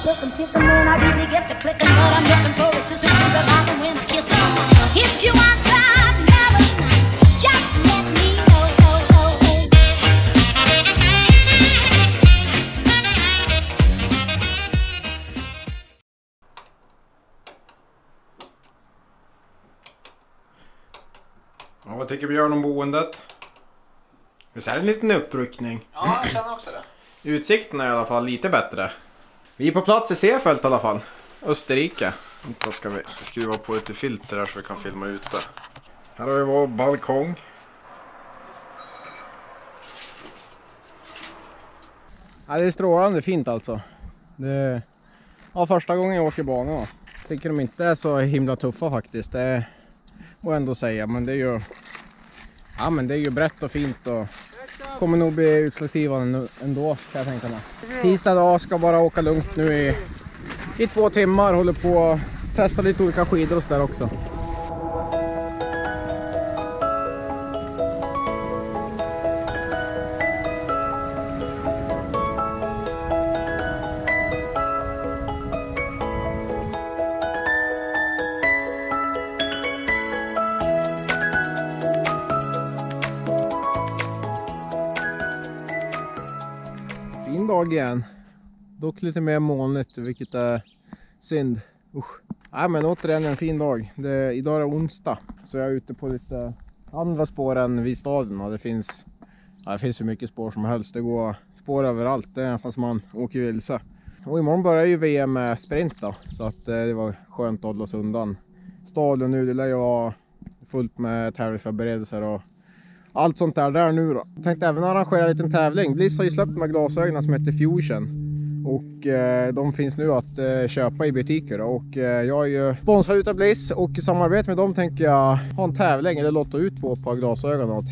Looking, picking when I really get to clicking, but I'm looking for a sister to revive them when I kiss them. If you want some melody, just let me know. Ja, vad tycker Björn om boendet? Visst är det en liten uppryckning? Ja, jag känner också det. Utsikten är i alla fall lite bättre. Vi är på plats i Seefeld i alla fall. Österrike. Då ska vi skruva på lite filter här så vi kan filma ute. Här har vi vår balkong. Ja, det är strålande fint alltså. Det är första gången jag åker banorna. Tycker de inte är så himla tuffa faktiskt. Det må ändå säga, men det är ju... Ja, men det är ju brett och fint och kommer nog bli utslagsgivande ändå, kan jag tänka mig. Tisdag dag, ska bara åka lugnt nu i 2 timmar. Håller på att testa lite olika skidor och så där också. Fin dag igen. Dock lite mer molnigt, vilket är synd. Nej, men återigen en fin dag. Idag är det onsdag, så jag är ute på lite andra spår än vid staden. Och det finns ju mycket spår som helst. Det går spår överallt. Det är nästan som man åker vilse. Och imorgon börjar ju VM med sprint då, så att det var skönt att hålla sig undan stadion nu. Det lär ju vara fullt med tävlingsförberedelser och allt sånt där nu då. Jag tänkte även arrangera en liten tävling. Bliss har ju släppt de här glasögonen som heter Fusion. Och de finns nu att köpa i butiker då. Och jag är ju sponsrad utav Bliss. Och i samarbete med dem tänker jag ha en tävling. Eller låta ut 2 par glasögon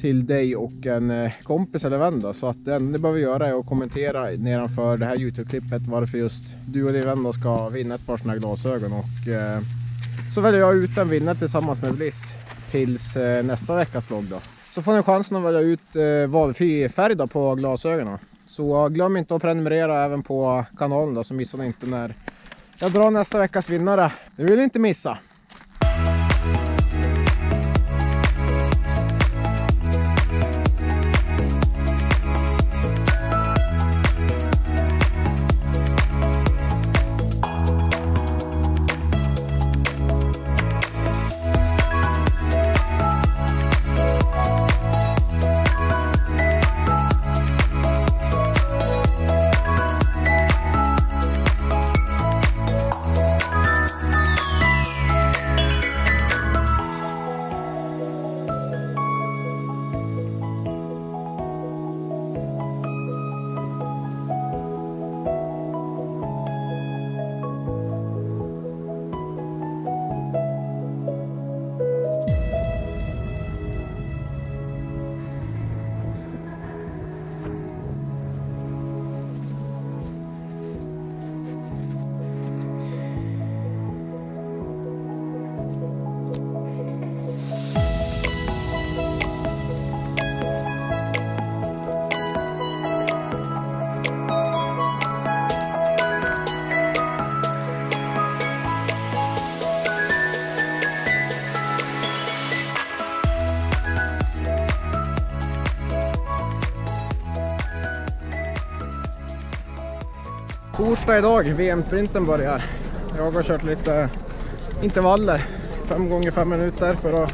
till dig och en kompis eller vän då. Så att det behöver vi göra är att kommentera nedanför det här YouTube-klippet varför just du och din vän då ska vinna ett par sådana här glasögon. Och så väljer jag ut en vinnare tillsammans med Bliss tills nästa veckas vlogg då. Så får ni chansen att välja ut valfri färg då på glasögonen. Så glöm inte att prenumerera även på kanalen då, så missar ni inte när jag drar nästa veckas vinnare. Det vill ni inte missa. Torsdag idag, VM-sprinten börjar. Jag har kört lite intervaller, 5 gånger 5 minuter för att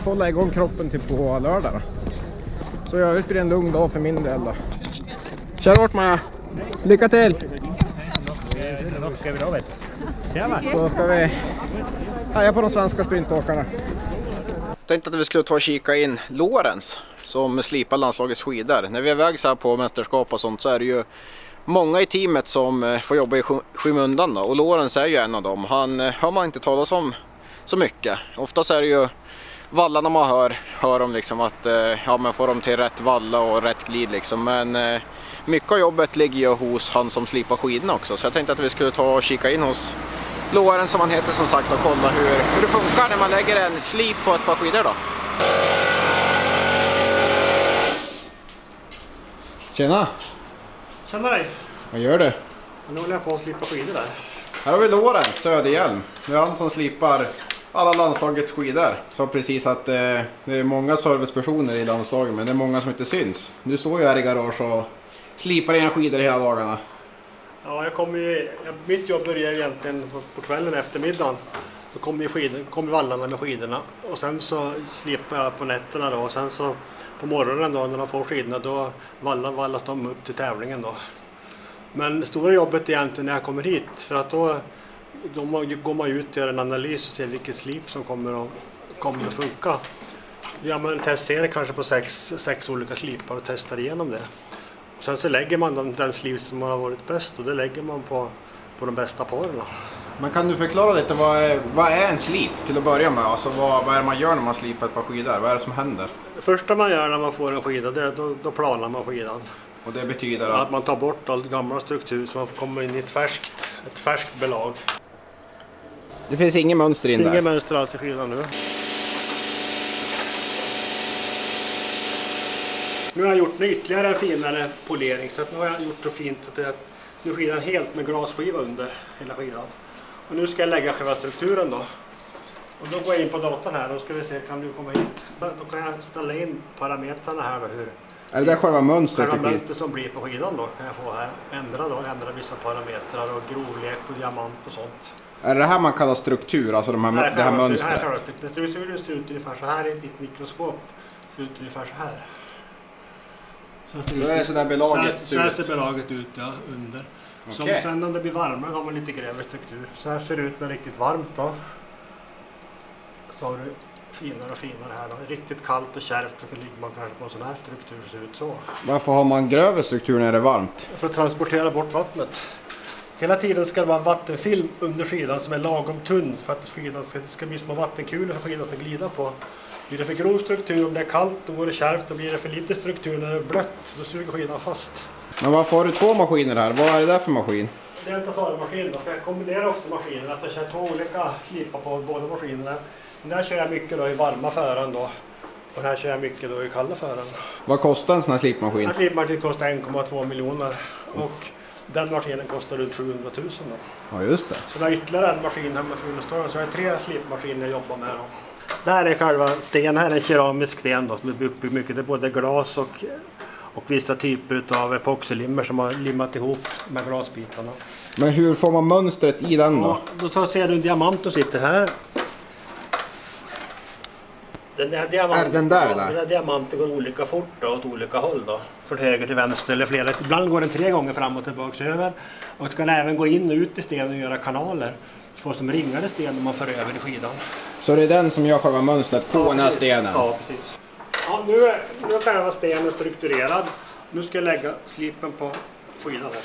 hålla igång kroppen till på lördag. Så jag blir en lugn dag för min del då. Kör hårt Maja! Lycka till! Så ska vi heja på de svenska sprintåkarna. Jag tänkte att vi skulle ta och kika in Lorenz som slipar landslagets skidor. När vi är iväg så här på mästerskap och sånt så är det ju många i teamet som får jobba i skymundan då. Och Lorenz är ju en av dem. Han hör man inte talas om så mycket. Oftast är det ju vallarna man hör om liksom att man får dem till rätt valla och rätt glid liksom. Men mycket av jobbet ligger ju hos han som slipar skidorna också. Så jag tänkte att vi skulle ta och kika in hos Lorenz som han heter som sagt och kolla hur det funkar när man lägger en slip på ett par skidor då. Tjena! Tjena dig! Vad gör du? Nu håller jag på att slipa skidor där. Här har vi Lorenz Söderhjelm. Det är han som slipar alla landslagets skidor. Så precis att det är många servicepersoner i landslaget, men det är många som inte syns. Du står ju här i garage och slipar dina skidor hela dagarna. Ja, mitt jobb börjar egentligen på kvällen eftermiddagen. Så kommer vallarna med skidorna. Och sen så slipar jag på nätterna då. Och sen så på morgonen då när de får skidorna då vallas de upp till tävlingen då. Men det stora jobbet är egentligen när jag kommer hit. För att då går man ut och gör en analys och ser vilket slip som kommer att funka. Gör man en testserie kanske på sex olika slipar och testar igenom det. Och sen så lägger man den slip som har varit bäst och det lägger man på de bästa paren. Men kan du förklara lite, vad är en slip till att börja med? Alltså vad är det man gör när man slipar ett par skidor? Vad är det som händer? Det första man gör när man får en skida, då planar man skidan. Och det betyder att man tar bort all gamla struktur så man kommer in i ett färskt belag. Det finns ingen mönster in där? Inget mönster alls i skidan nu. Nu har jag gjort ytterligare en finare polering så att nu har jag gjort så fint att nu är skidan helt med glasskiva under hela skidan. Och nu ska jag lägga själva strukturen då. Och då går jag in på datorn här och ska vi se, kan du komma hit? Då kan jag ställa in parametrarna här då, hur är det där själva mönstret? Själva mönstret som blir på skidan då kan jag få här. Ändra vissa parametrar och grovlek på diamant och sånt. Är det här man kallar struktur, alltså det här mönstret? Det ser ut ungefär så här i ditt mikroskop. Det ser ut ungefär så här. Så är det så där belaget så här ser belaget ut, ja, under. Okay. Sen om det blir varmare har man lite grövre struktur. Så här ser det ut när det är riktigt varmt då. Så har du finare och finare här då. Riktigt kallt och kärvt så ligger man kanske på en sån här struktur så ser ut så. Varför har man grövre struktur när det är varmt? För att transportera bort vattnet. Hela tiden ska det vara en vattenfilm under skidan som är lagom tunn för att skidan ska bli små vattenkulor som skidan ska glida på. Blir det för grov struktur om det är kallt då går det kärvt, och blir det för lite struktur när det är blött då suger skidan fast. Men varför har du två maskiner här? Vad är det där för maskin? Det är en tasarmaskin då, för jag kombinerar ofta maskiner, att jag kör två olika slipar på båda maskinerna. Den där kör jag mycket då i varma föran då, och den här kör jag mycket då i kalla föran. Vad kostar en sån här slipmaskin? En slipmaskin kostar 1,2 miljoner och den maskinen kostar runt 700 000 då. Ja just det. Så det är ytterligare en maskin här med Funeståren, så jag har 3 slipmaskiner jag jobbar med då. Det här är själva sten, här är en keramisk sten då, som är uppbyggd mycket, det är både glas och vissa typer av epoxylimmer som har limmat ihop med glasbitarna. Men hur får man mönstret i den då? Ja, då ser du en diamant som sitter här. Den där diamanten går olika fort då, åt olika håll då. Från höger till vänster eller flera. Ibland går den 3 gånger fram och tillbaka över. Och ska den även gå in och ut i stenen och göra kanaler. Så får som ringade sten om man för över i skidan. Så det är den som gör själva mönstret på den här stenen? Ja, precis. Ja, nu är själva stenen strukturerad. Nu ska jag lägga slipen på skidan här.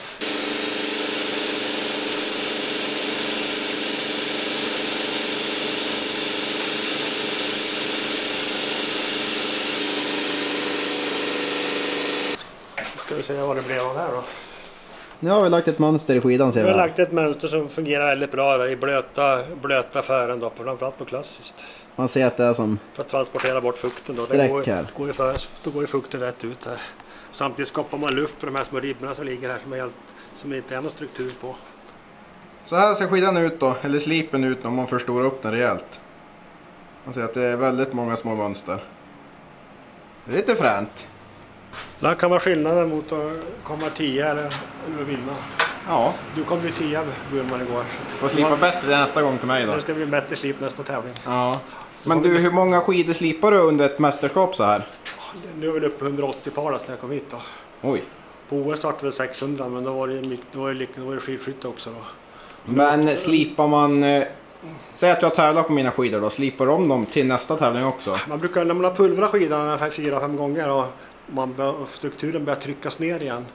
Ska vi se vad det blev av här då. Nu har vi lagt ett mönster i skidan, ser vi. Vi har lagt ett mönster som fungerar väldigt bra då, i blöta fören då, framförallt på klassiskt. Man ser att det är som för att transportera bort fukten då. Sträck här. Då går ju fukten rätt ut här. Samtidigt skapar man luft på de här små ribborna som ligger här som inte är någon struktur på. Så här ser skidan ut då, eller slipen ut om man förstorar upp den rejält. Man ser att det är väldigt många små mönster. Det är lite fränt. Det kan vara skillnaden mot att komma 10 eller att vinna. Ja. Du kom ju 10 Burman igår. Får slipa bättre nästa gång till mig då. Det ska bli bättre slip nästa tävling. Ja. Men du, hur många skidor slipar du under ett mästerskap så här? Nu är vi uppe 180 par när jag kom hit då. Oj. På OS startade vi 600, men då var det skidskytte också då. Men slipar man... Säg att jag tävlar på mina skidor då, slipar de dem till nästa tävling också? Man brukar, när man har pulvrat skidan 4-5 gånger och strukturen börjar tryckas ner igen.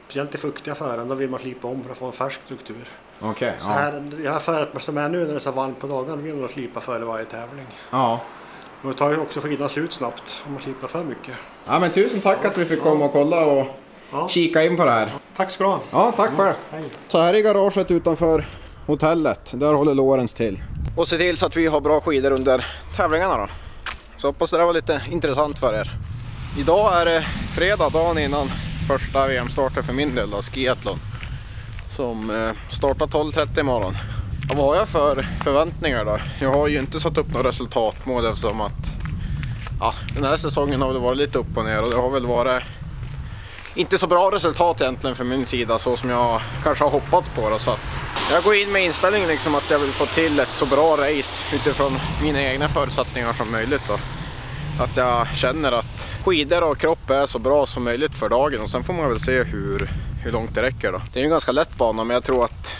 Speciellt i fuktiga fören, då vill man slipa om för att få en färsk struktur. Okej. Så här, det här föret som är nu när det är så varmt på dagen vill man slipa före varje tävling. Ja. Och det tar ju också skidan slut snabbt om man slipar för mycket. Ja, men tusen tack att vi fick komma och kolla och kika in på det här. Tack ska du ha. Ja, tack själv. Hej. Så här i garaget utanför hotellet, där håller Lorenz till. Och se till så att vi har bra skidor under tävlingarna då. Så hoppas det var lite intressant för er. Idag är det fredag, dagen innan första VM-starten för min del då, skiathlon. som startar 12:30 imorgon. Ja, vad har jag för förväntningar då? Jag har ju inte satt upp några resultatmål eftersom att den här säsongen har väl varit lite upp och ner och det har väl varit inte så bra resultat egentligen för min sida så som jag kanske har hoppats på det, så att jag går in med inställningen liksom att jag vill få till ett så bra race utifrån mina egna förutsättningar som möjligt då. Att jag känner att skidor och kropp är så bra som möjligt för dagen och sen får man väl se hur långt det räcker då. Det är en ganska lätt bana men jag tror att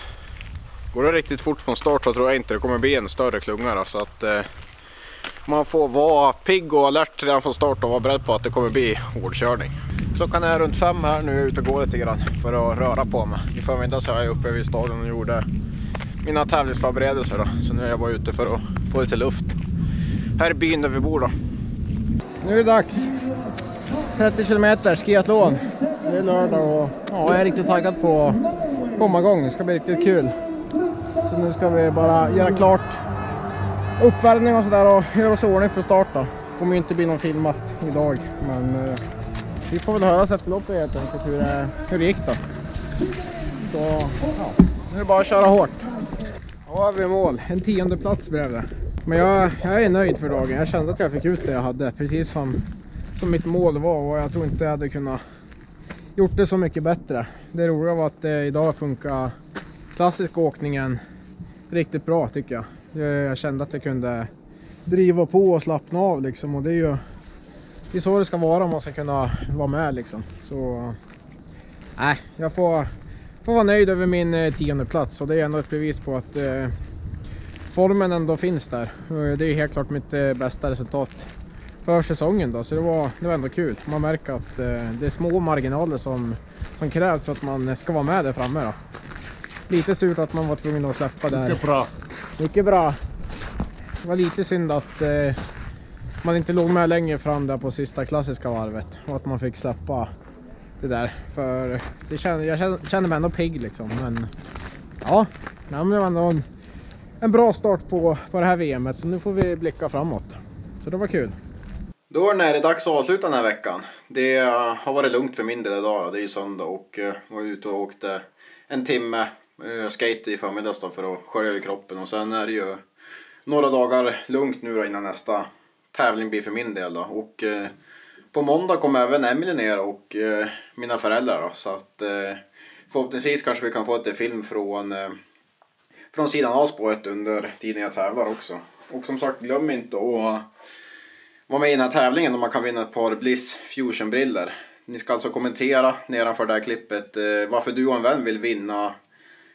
går det riktigt fort från start så tror jag inte det kommer bli en större klunga då, så att man får vara pigg och alert redan från start och vara beredd på att det kommer bli hårdkörning. Klockan är runt 5 här nu, jag är ute och går lite grann för att röra på mig. I förmiddag så är jag uppe vid staden och gjorde mina tävlingsförberedelser då. Så nu är jag bara ute för att få lite luft. Här är byn där vi bor då. Nu är det dags. 30 kilometer skiathlon. Det är lördag och jag är riktigt taggad på att komma igång. Det ska bli riktigt kul. Så nu ska vi bara göra klart uppvärmning och sådär och göra oss ordning för start då. Det kommer ju inte bli någon filmat idag, men vi får väl höra oss efter loppet helt enkelt hur det gick då. Så nu är det bara att köra hårt. Ja, vi är mål. En 10:e plats blev det. Men jag är nöjd för dagen. Jag kände att jag fick ut det jag hade. Precis som mitt mål var. Och jag tror inte jag hade kunnat gjort det så mycket bättre. Det roliga var att idag funkar klassisk åkningen riktigt bra tycker jag. Jag kände att jag kunde driva på och slappna av liksom. Och det är ju så det ska vara om man ska kunna vara med liksom. Så jag får vara nöjd över min 10:e plats. Och det är ändå ett bevis på att formen ändå finns där. Det är helt klart mitt bästa resultat för säsongen då. Så det var ändå kul. Man märker att det är små marginaler som krävs så att man ska vara med där framme då. Lite surt att man var tvungen att släppa där. Mycket bra. Det var lite synd att man inte låg med längre fram där på sista klassiska varvet. Och att man fick släppa det där. För jag kände mig ändå pigg liksom. Men det var ändå en bra start på det här VMet. Så nu får vi blicka framåt. Så det var kul. Då är det dags att avsluta den här veckan. Det har varit lugnt för min del idag då. Det är ju söndag och var ute och åkte en timme skate i förmiddags då för att skölja över kroppen. Och sen är det ju några dagar lugnt nu då innan nästa tävling blir för min del då. Och på måndag kommer även Emily ner och mina föräldrar då. Så att förhoppningsvis kanske vi kan få ett film från sidan av spåret under tiden jag tävlar också. Och som sagt, glöm inte att vara med i den här tävlingen om man kan vinna ett par Bliss Fusion-briller. Ni ska alltså kommentera nedanför det här klippet varför du och en vän vill vinna,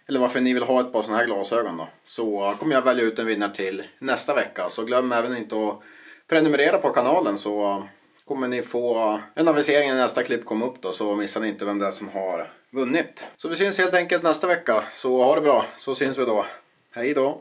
eller varför ni vill ha ett par sådana här glasögon då. Så kommer jag välja ut en vinnare till nästa vecka. Så glöm även inte att prenumerera på kanalen så kommer ni få en avisering när nästa klipp kommer upp då. Så missar ni inte vem det är som har vunnit. Så vi syns helt enkelt nästa vecka. Så ha det bra, så syns vi då. Hej då!